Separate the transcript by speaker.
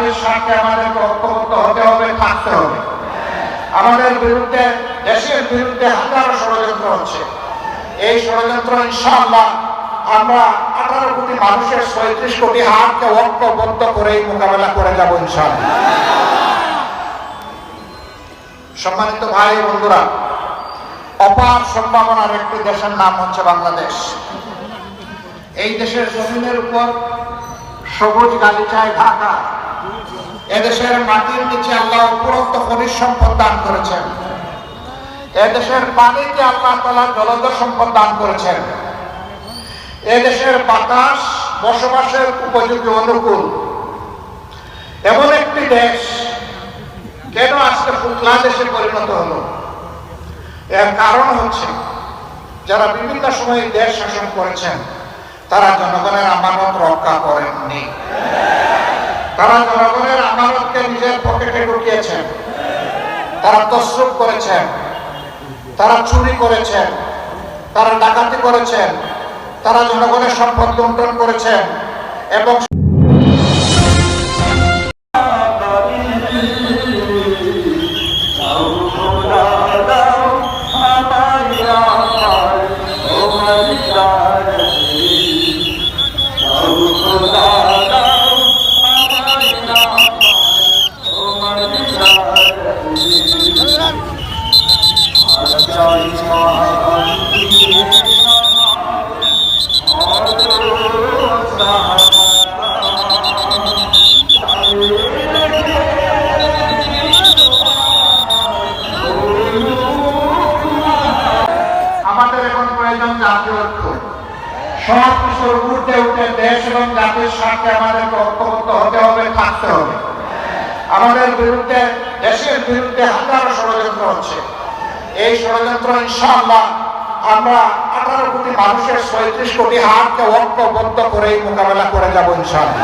Speaker 1: জাতির স্বার্থে আমাদেরকে ঐক্যবদ্ধ হতে হবে, থাকতে হবে। আমাদের বিরুদ্ধে, দেশের বিরুদ্ধে হাজারো ষড়যন্ত্র হচ্ছে। এই ষড়যন্ত্র ইনশাআল্লাহ আমরা 18 কোটি মানুষের 37 কোটি হাতকে ঐক্যবদ্ধ করেই মোকাবেলা করে যাব ইনশাআল্লাহ। সম্মানিত ভাই বন্ধুরা, অপার সম্ভাবনার একটি দেশের নাম হচ্ছে বাংলাদেশ। এই দেশের জমিনের উপর সবুজ গালিচায় ঢাকা। এদেশের মাটির নিচে আল্লাহ উপরোক্ত খনিজ সম্পদ দান করেছেন। এদেশের পানিকে আল্লাহ তাআলা জলজ সম্পদ দান করেছেন। এদেশের বাতাস বসবাসের উপযোগী, অনুকূল। এমন একটি দেশ কেন আজকে ফুটলা দেশে পরিণত হলো? এর কারণ হচ্ছে যারা বিভিন্ন সময়ে দেশ শাসন করেছেন তারা জনগণের আমানত রক্ষা করেননি। তারা জনগণের আমানতকে নিজের পকেটে ঢুকিয়েছেন। তারা তসরুপ করেছেন, তারা চুরি করেছেন, তারা ডাকাতি করেছেন, তারা জনগণের সম্পদ লুণ্ঠন করেছেন এবং সব কিছুর ঊর্ধ্বে উঠে দেশ এবং জাতির স্বার্থে আমাদেরকে ঐক্যবদ্ধ হতে হবে, থাকতে হবে। আমাদের বিরুদ্ধে, দেশের বিরুদ্ধে হাজারো ষড়যন্ত্র হচ্ছে। এই ষড়যন্ত্র ইনশাআল্লাহ আমরা 18 কোটি মানুষের 37 কোটি হাতকে ঐক্যবদ্ধ করেই মোকাবেলা করে যাব ইনশাআল্লাহ।